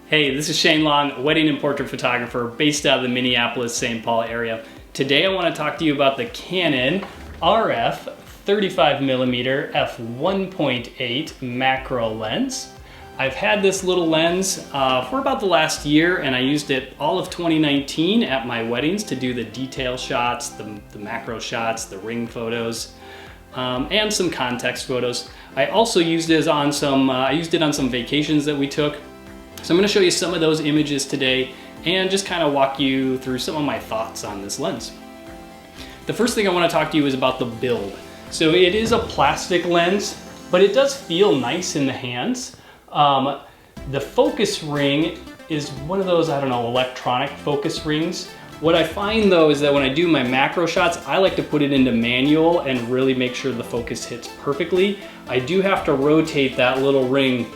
Hey, this is Shane Long, wedding and portrait photographer based out of the Minneapolis-St. Paul area. Today I want to talk to you about the Canon RF 35mm f1.8 macro lens. I've had this little lens for about the last year, and I used it all of 2019 at my weddings to do the detail shots, the macro shots, the ring photos, and some context photos. I also used it on some vacations that we took. So I'm going to show you some of those images today and just kind of walk you through some of my thoughts on this lens. The first thing I want to talk to you is about the build. So it is a plastic lens, but it does feel nice in the hands. The focus ring is one of those, I don't know, electronic focus rings. What I find though is that when I do my macro shots, I like to put it into manual and really make sure the focus hits perfectly. I do have to rotate that little ring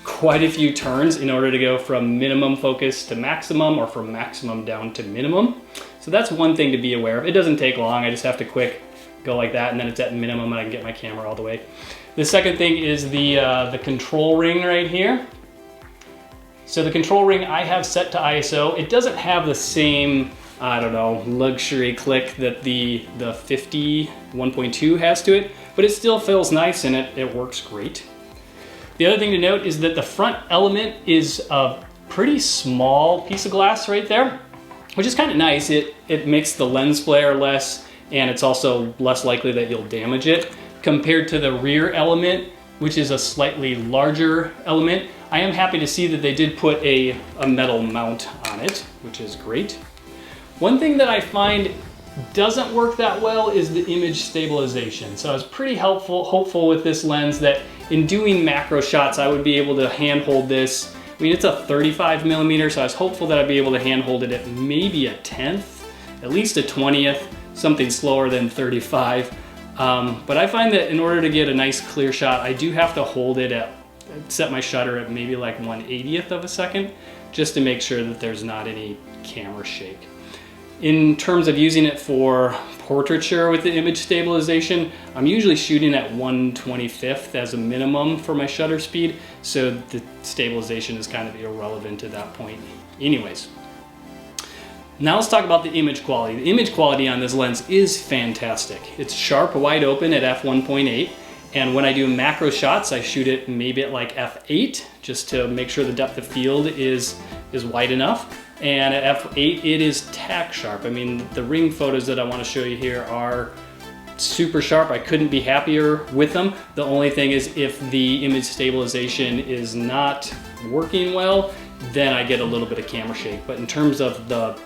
quite a few turns in order to go from minimum focus to maximum, or from maximum down to minimum. So that's one thing to be aware of. It doesn't take long. I just have to quick go like that, and then it's at minimum and I can get my camera all the way. The second thing is the control ring right here. So the control ring I have set to ISO. It doesn't have the same, I don't know, luxury click that the 50 1.2 has to it, but it still feels nice and it works great. The other thing to note is that the front element is a pretty small piece of glass right there, which is kind of nice. It makes the lens flare less, and it's also less likely that you'll damage it compared to the rear element, which is a slightly larger element. I am happy to see that they did put a metal mount on it, which is great. One thing that I find doesn't work that well is the image stabilization. So I was pretty hopeful with this lens that in doing macro shots, I would be able to handhold this. I mean, it's a 35mm, so I was hopeful that I'd be able to handhold it at maybe a 10th, at least a 20th, something slower than 35. But I find that in order to get a nice clear shot, I do have to hold it at, set my shutter at maybe like 1/80th of a second, just to make sure that there's not any camera shake. In terms of using it for portraiture with the image stabilization, I'm usually shooting at 1/25th as a minimum for my shutter speed, so the stabilization is kind of irrelevant at that point anyways. Now let's talk about the image quality. The image quality on this lens is fantastic. It's sharp wide open at f1.8, and when I do macro shots, I shoot it maybe at like f8 just to make sure the depth of field is wide enough. And at f8, it is tack sharp. I mean, the ring photos that I want to show you here are super sharp. I couldn't be happier with them. The only thing is if the image stabilization is not working well, then I get a little bit of camera shake. But in terms of the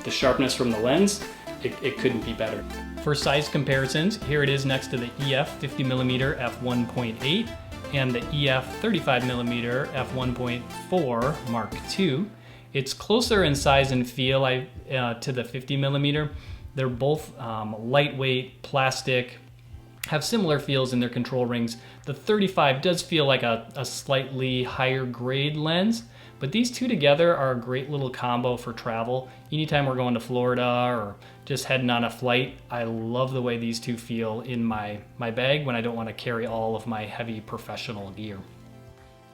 sharpness from the lens, it couldn't be better. For size comparisons, here it is next to the EF 50mm f1.8 and the EF 35mm f1.4 Mark II. It's closer in size and feel to the 50mm. They're both lightweight, plastic, have similar feels in their control rings. The 35 does feel like a slightly higher grade lens, but these two together are a great little combo for travel. Anytime we're going to Florida or just heading on a flight, I love the way these two feel in my bag when I don't want to carry all of my heavy professional gear.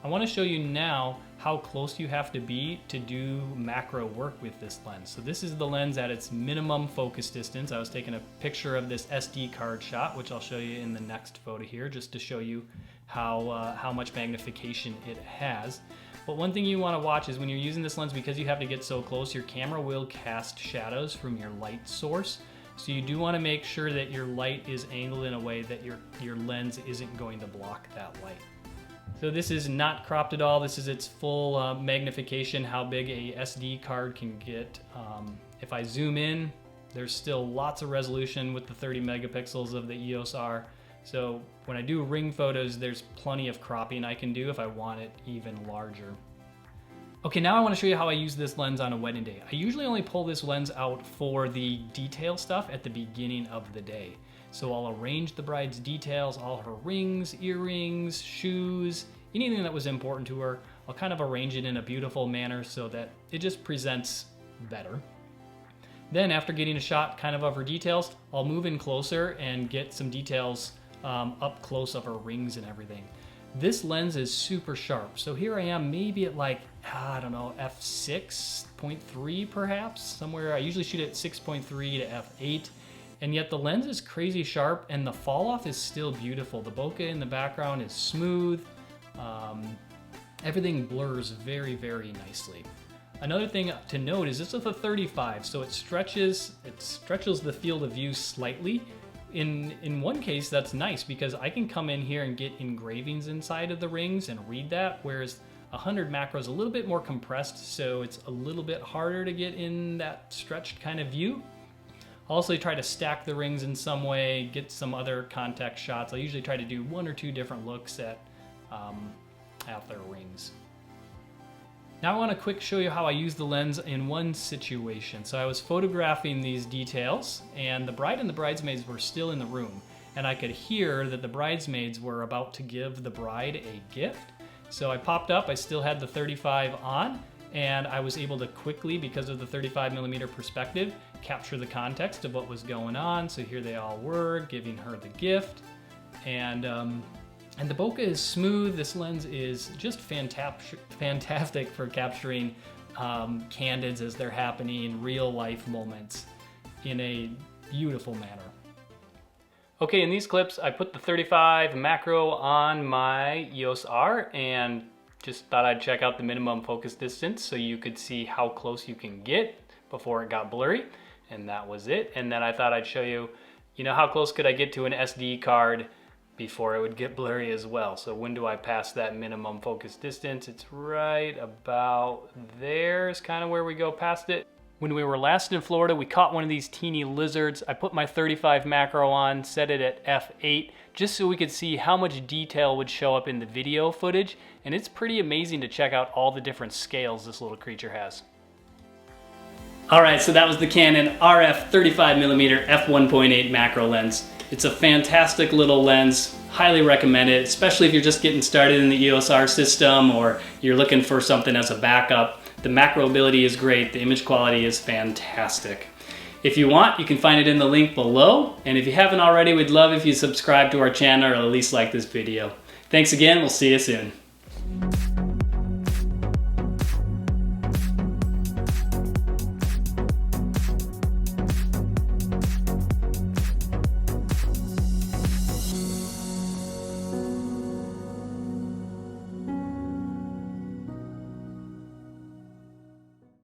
I want to show you now how close you have to be to do macro work with this lens. So this is the lens at its minimum focus distance. I was taking a picture of this SD card shot, which I'll show you in the next photo here, just to show you how much magnification it has. But one thing you want to watch is when you're using this lens, because you have to get so close, your camera will cast shadows from your light source. So you do want to make sure that your light is angled in a way that your lens isn't going to block that light. So this is not cropped at all. This is its full magnification, how big a SD card can get. If I zoom in, there's still lots of resolution with the 30 megapixels of the EOS R. So when I do ring photos, there's plenty of cropping I can do if I want it even larger. Okay, now I want to show you how I use this lens on a wedding day. I usually only pull this lens out for the detail stuff at the beginning of the day. So I'll arrange the bride's details, all her rings, earrings, shoes, anything that was important to her. I'll kind of arrange it in a beautiful manner so that it just presents better. Then after getting a shot kind of her details, I'll move in closer and get some details up close of her rings and everything. This lens is super sharp. So here I am maybe at like, I don't know, f6.3 perhaps, somewhere. I usually shoot at 6.3 to f8. And yet the lens is crazy sharp and the fall off is still beautiful. The bokeh in the background is smooth. Everything blurs very, very nicely. Another thing to note is this is a 35, so it stretches the field of view slightly. In one case, that's nice because I can come in here and get engravings inside of the rings and read that, whereas 100 macro is a little bit more compressed, so it's a little bit harder to get in that stretched kind of view. I'll also try to stack the rings in some way, get some other context shots. I usually try to do 1 or 2 different looks at their rings. Now I want to quick show you how I use the lens in one situation. So I was photographing these details and the bride and the bridesmaids were still in the room, and I could hear that the bridesmaids were about to give the bride a gift. So I popped up, I still had the 35 on, and I was able to quickly, because of the 35mm perspective, capture the context of what was going on. So here they all were giving her the gift, and the bokeh is smooth. This lens is just fantastic for capturing candids as they're happening, real life moments in a beautiful manner. Okay, in these clips, I put the 35 macro on my EOS R and just thought I'd check out the minimum focus distance so you could see how close you can get before it got blurry, and that was it. And then I thought I'd show you, how close could I get to an SD card before it would get blurry as well. So when do I pass that minimum focus distance? It's right about there is kind of where we go past it. When we were last in Florida, we caught one of these teeny lizards. I put my 35 macro on, set it at f8, just so we could see how much detail would show up in the video footage. And it's pretty amazing to check out all the different scales this little creature has. All right, so that was the Canon RF 35mm f1.8 macro lens. It's a fantastic little lens, highly recommend it, especially if you're just getting started in the EOS R system or you're looking for something as a backup. The macro ability is great, the image quality is fantastic. If you want, you can find it in the link below, and if you haven't already, we'd love if you subscribe to our channel or at least like this video. Thanks again, we'll see you soon.